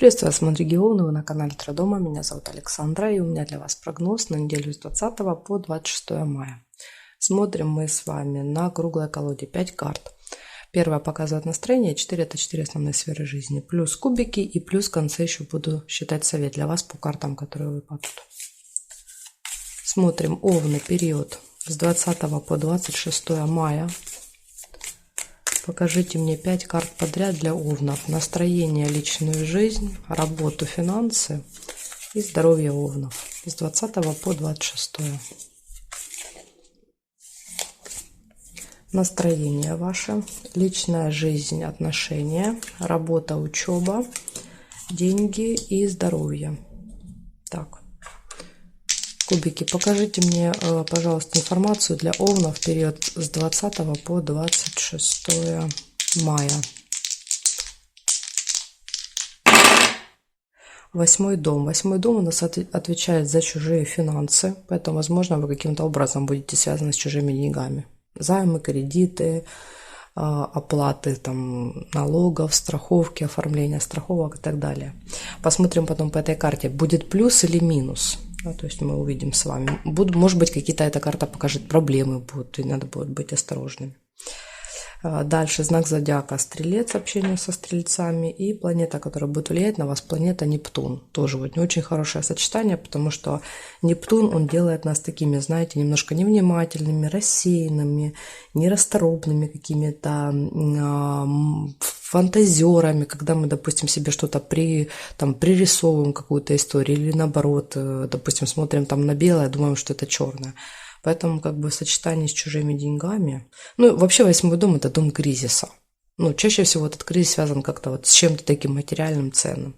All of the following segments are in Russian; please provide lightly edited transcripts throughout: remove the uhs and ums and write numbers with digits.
Приветствую вас, Мандригеоны, вы на канале Трудома, меня зовут Александра, и у меня для вас прогноз на неделю с 20 по 26 мая. Смотрим мы с вами на круглой колоде 5 карт. Первая показывает настроение, 4 это 4 основные сферы жизни, плюс кубики и плюс в конце еще буду считать совет для вас по картам, которые выпадут. Смотрим Овны, период с 20 по 26 мая. Покажите мне 5 карт подряд для Овнов. Настроение, личную жизнь, работу, финансы и здоровье Овнов. С 20 по 26. Настроение ваше, личная жизнь, отношения, работа, учеба, деньги и здоровье. Так. Кубики, покажите мне, пожалуйста, информацию для Овнов в период с 20 по 26 мая. 8-й дом. 8-й дом у нас отвечает за чужие финансы, поэтому, возможно, вы каким-то образом будете связаны с чужими деньгами. Займы, кредиты, оплаты там, налогов, страховки, оформление страховок и так далее. Посмотрим потом по этой карте, будет плюс или минус. То есть мы увидим с вами. Может быть, какие-то эта карта покажет проблемы будут, и надо будет быть осторожными. Дальше знак зодиака Стрелец, общение со стрельцами, и планета, которая будет влиять на вас, планета Нептун. Тоже вот не очень хорошее сочетание, потому что Нептун, он делает нас такими, знаете, немножко невнимательными, рассеянными, нерасторопными какими-то, фантазерами, когда мы, допустим, себе что-то пририсовываем, какую-то историю, или наоборот, допустим, смотрим там на белое, думаем, что это черное. Поэтому как бы в сочетании с чужими деньгами... Ну, вообще 8-й дом – это дом кризиса. Ну, чаще всего этот кризис связан как-то вот с чем-то таким материальным, ценным.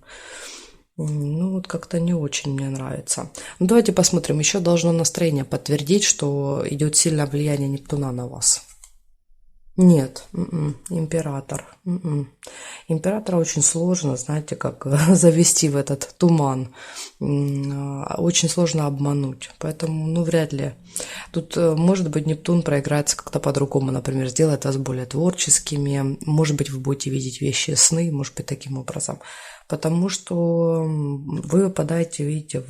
Ну, вот как-то не очень мне нравится. Ну, давайте посмотрим. Еще должно настроение подтвердить, что идет сильное влияние Нептуна на вас. Нет, император. Императора очень сложно, знаете, как завести в этот туман. Очень сложно обмануть. Поэтому, ну, вряд ли. Тут, может быть, Нептун проиграется как-то по-другому. Например, сделает вас более творческими. Может быть, вы будете видеть вещи, сны, может быть, таким образом. Потому что вы выпадаете, видите,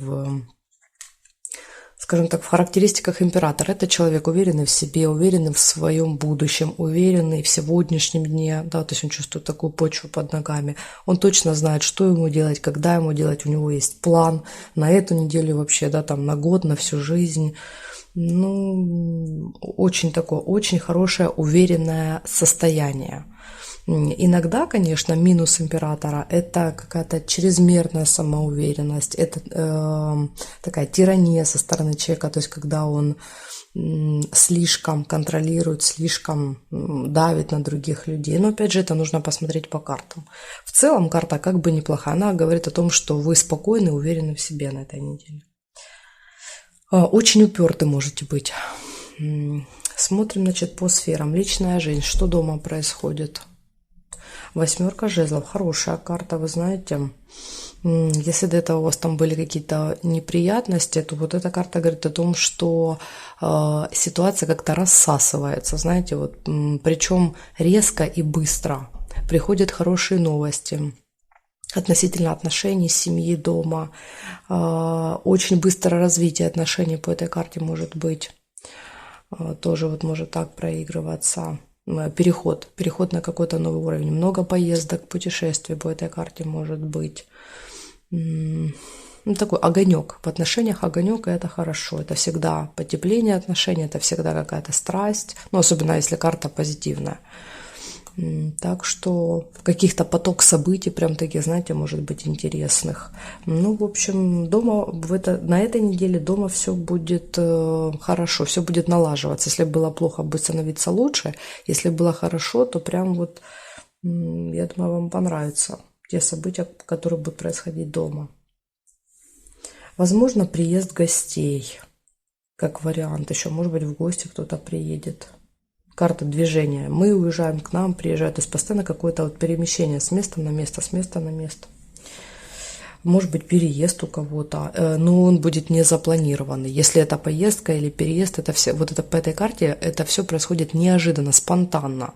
скажем так, в характеристиках императора. Это человек, уверенный в себе, уверенный в своем будущем, уверенный в сегодняшнем дне, да, то есть он чувствует такую почву под ногами. Он точно знает, что ему делать, когда ему делать, у него есть план на эту неделю вообще, да, там на год, на всю жизнь. Ну, очень такое, очень хорошее, уверенное состояние. Иногда, конечно, минус императора – это какая-то чрезмерная самоуверенность, это такая тирания со стороны человека, то есть когда он слишком контролирует, слишком давит на других людей. Но опять же, это нужно посмотреть по картам. В целом карта как бы неплохая, она говорит о том, что вы спокойны, уверены в себе на этой неделе. Очень уперты можете быть. Смотрим, значит, по сферам. Личная жизнь, что дома происходит? 8 жезлов, хорошая карта, вы знаете. Если до этого у вас там были какие-то неприятности, то вот эта карта говорит о том, что ситуация как-то рассасывается, знаете, вот, причем резко и быстро. Приходят хорошие новости относительно отношений, семьи, дома. Очень быстрое развитие отношений по этой карте может быть. Тоже вот может так проигрываться. Переход на какой-то новый уровень. Много поездок, путешествий по этой карте может быть. Ну, такой огонек. В отношениях огонек, и это хорошо. Это всегда потепление отношений, это всегда какая-то страсть. Ну, особенно если карта позитивная. Так что каких-то поток событий, прям таких, знаете, может быть интересных. Ну, в общем, дома на этой неделе дома все будет хорошо, все будет налаживаться. Если было плохо, будет становиться лучше. Если было хорошо, то прям вот, я думаю, вам понравятся те события, которые будут происходить дома. Возможно, приезд гостей, как вариант. Еще, может быть, в гости кто-то приедет. Карта движения. Мы уезжаем к нам, приезжают. То есть постоянно какое-то вот перемещение с места на место, с места на место. Может быть, переезд у кого-то, но он будет не запланированный. Если это поездка или переезд, это все, вот это по этой карте, это все происходит неожиданно, спонтанно.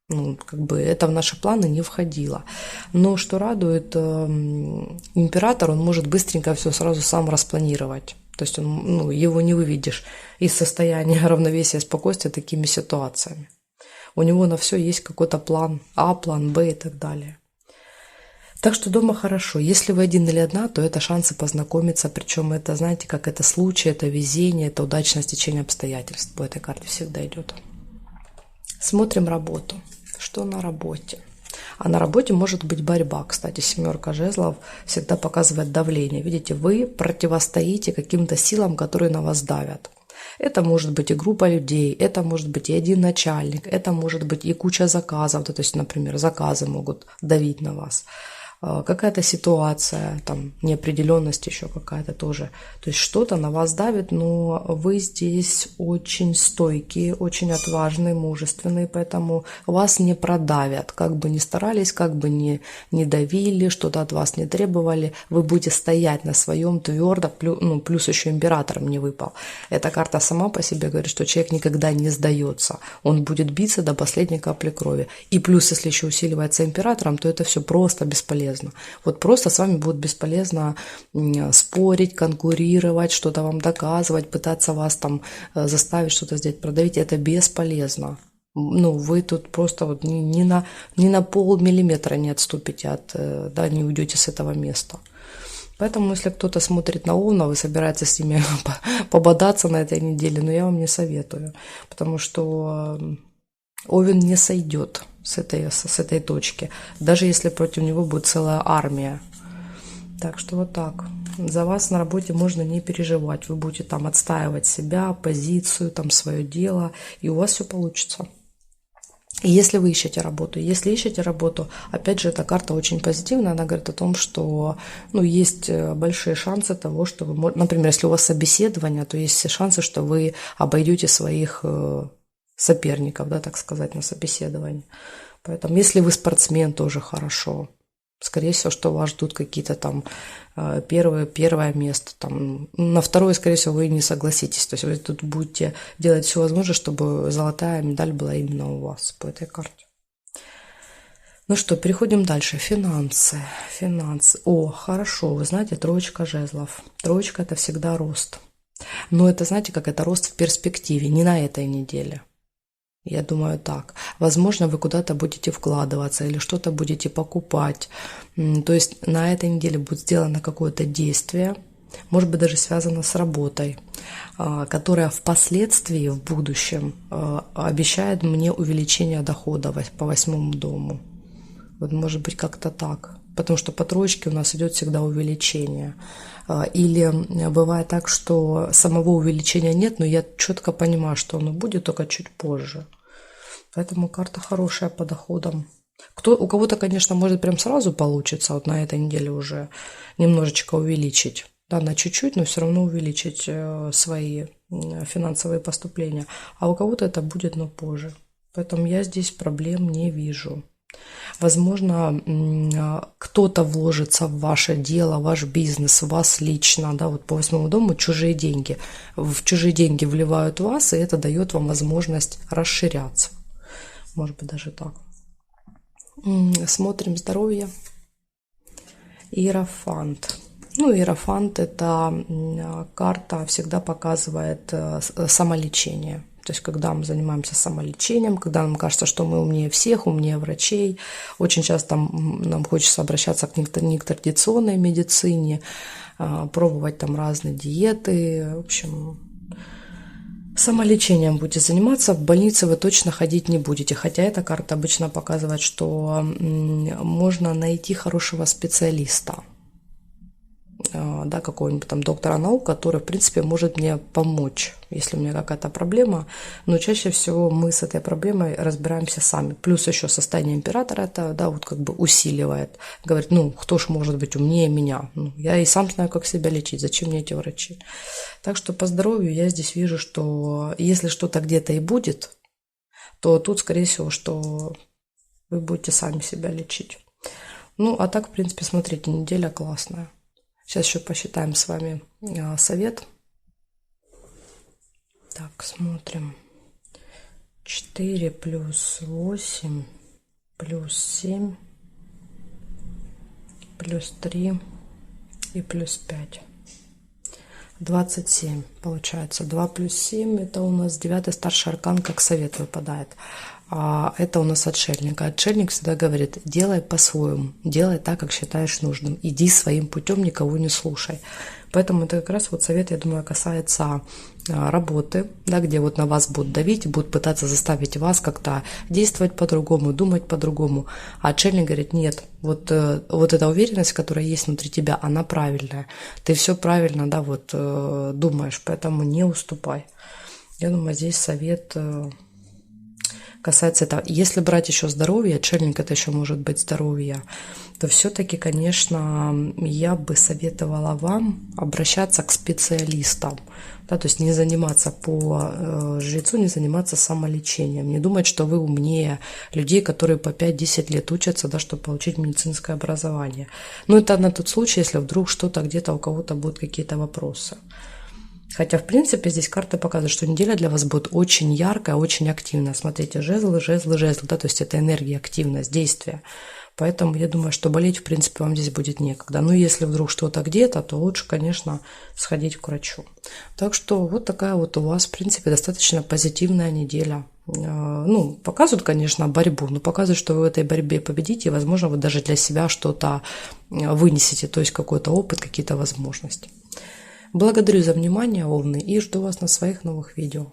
Ну, как бы это в наши планы не входило. Но что радует, император, он может быстренько все сразу сам распланировать. То есть он, ну, его не выведешь из состояния равновесия, спокойствия такими ситуациями. У него на все есть какой-то план А, план Б и так далее. Так что дома хорошо. Если вы один или одна, то это шансы познакомиться. Причем это, знаете, как это случай, это везение, это удачное стечение обстоятельств. По этой карте всегда идет. Смотрим работу. Что на работе? А на работе может быть борьба. Кстати, 7 жезлов всегда показывает давление. Видите, вы противостоите каким-то силам, которые на вас давят. Это может быть и группа людей, это может быть и один начальник, это может быть и куча заказов. То есть, например, заказы могут давить на вас. Какая-то ситуация, там, неопределенность еще какая-то тоже. То есть что-то на вас давит, но вы здесь очень стойкие, очень отважные, мужественные, поэтому вас не продавят. Как бы ни старались, как бы ни давили, что-то от вас не требовали, вы будете стоять на своем твердо, ну, плюс еще император мне выпал. Эта карта сама по себе говорит, что человек никогда не сдается, он будет биться до последней капли крови. И плюс, если еще усиливается императором, то это все просто бесполезно. Вот просто с вами будет бесполезно спорить, конкурировать, что-то вам доказывать, пытаться вас там заставить что-то сделать, продавить. Это бесполезно. Ну, вы тут просто вот ни на полмиллиметра не отступите да, не уйдете с этого места. Поэтому, если кто-то смотрит на Овна, вы собираетесь с ними пободаться на этой неделе, но я вам не советую, потому что Овен не сойдет с этой точки, даже если против него будет целая армия. Так что вот так. За вас на работе можно не переживать. Вы будете там отстаивать себя, позицию, там свое дело, и у вас все получится. И если вы ищете работу, опять же, эта карта очень позитивная, она говорит о том, что, ну, есть большие шансы того, что вы, например, если у вас собеседование, то есть все шансы, что вы обойдете своих соперников, да, так сказать, на собеседовании. Поэтому, если вы спортсмен, тоже хорошо. Скорее всего, что вас ждут какие-то там первое место. Там, на второе, скорее всего, вы не согласитесь. То есть вы тут будете делать все возможное, чтобы золотая медаль была именно у вас по этой карте. Ну что, переходим дальше. Финансы. О, хорошо. Вы знаете, 3 жезлов. 3 – это всегда рост. Но это, знаете, как это рост в перспективе, не на этой неделе. Я думаю так. Возможно, вы куда-то будете вкладываться или что-то будете покупать. То есть на этой неделе будет сделано какое-то действие, может быть, даже связано с работой, которая впоследствии, в будущем, обещает мне увеличение дохода по 8 дому. Вот может быть как-то так. Потому что по 3 у нас идет всегда увеличение. Или бывает так, что самого увеличения нет, но я четко понимаю, что оно будет только чуть позже. Поэтому карта хорошая по доходам. У кого-то, конечно, может прям сразу получится вот на этой неделе уже немножечко увеличить. Да, на чуть-чуть, но все равно увеличить свои финансовые поступления. А у кого-то это будет, но позже. Поэтому я здесь проблем не вижу. Возможно, кто-то вложится в ваше дело, ваш бизнес, в вас лично, да, вот по 8 дому чужие деньги. В чужие деньги вливают в вас, и это дает вам возможность расширяться. Может быть, даже так. Смотрим здоровье. Иерофант. Ну, иерофант – это карта всегда показывает самолечение. То есть, когда мы занимаемся самолечением, когда нам кажется, что мы умнее всех, умнее врачей, очень часто нам хочется обращаться к нетрадиционной медицине, пробовать там разные диеты. В общем, самолечением будете заниматься, в больнице вы точно ходить не будете. Хотя эта карта обычно показывает, что можно найти хорошего специалиста. Да, какого-нибудь там доктора наук, который, в принципе, может мне помочь, если у меня какая-то проблема. Но чаще всего мы с этой проблемой разбираемся сами. Плюс еще состояние императора это, да, вот как бы усиливает. Говорит, ну, кто ж может быть умнее меня? Ну, я и сам знаю, как себя лечить. Зачем мне эти врачи? Так что по здоровью я здесь вижу, что если что-то где-то и будет, то тут, скорее всего, что вы будете сами себя лечить. Ну, а так, в принципе, смотрите, неделя классная. Сейчас еще посчитаем с вами совет. Так, смотрим. 4 плюс 8. плюс 7, плюс 3 и плюс 5. 27 получается. 2 плюс 7 это у нас 9-й старший аркан, как совет выпадает. А это у нас отшельник. Отшельник всегда говорит: делай по-своему, делай так, как считаешь нужным, иди своим путем, никого не слушай. Поэтому это как раз вот совет, я думаю, касается работы, да, где вот на вас будут давить, будут пытаться заставить вас как-то действовать по-другому, думать по-другому. А отшельник говорит: нет, вот эта уверенность, которая есть внутри тебя, она правильная. Ты все правильно, да, вот думаешь, поэтому не уступай. Я думаю, здесь совет касается этого. Если брать еще здоровье, отшельник это еще может быть здоровье, то все-таки, конечно, я бы советовала вам обращаться к специалистам. Да, то есть не заниматься по жрецу, не заниматься самолечением. Не думать, что вы умнее людей, которые по 5-10 лет учатся, да, чтобы получить медицинское образование. Но это на тот случай, если вдруг что-то где-то у кого-то будут какие-то вопросы. Хотя, в принципе, здесь карта показывает, что неделя для вас будет очень яркая, очень активная. Смотрите, жезлы, жезлы, жезлы, да, то есть это энергия, активность, действие. Поэтому я думаю, что болеть, в принципе, вам здесь будет некогда. Но если вдруг что-то где-то, то лучше, конечно, сходить к врачу. Так что вот такая вот у вас, в принципе, достаточно позитивная неделя. Ну, показывают, конечно, борьбу, но показывают, что вы в этой борьбе победите, и, возможно, вы даже для себя что-то вынесете, то есть какой-то опыт, какие-то возможности. Благодарю за внимание, Овны, и жду вас на своих новых видео.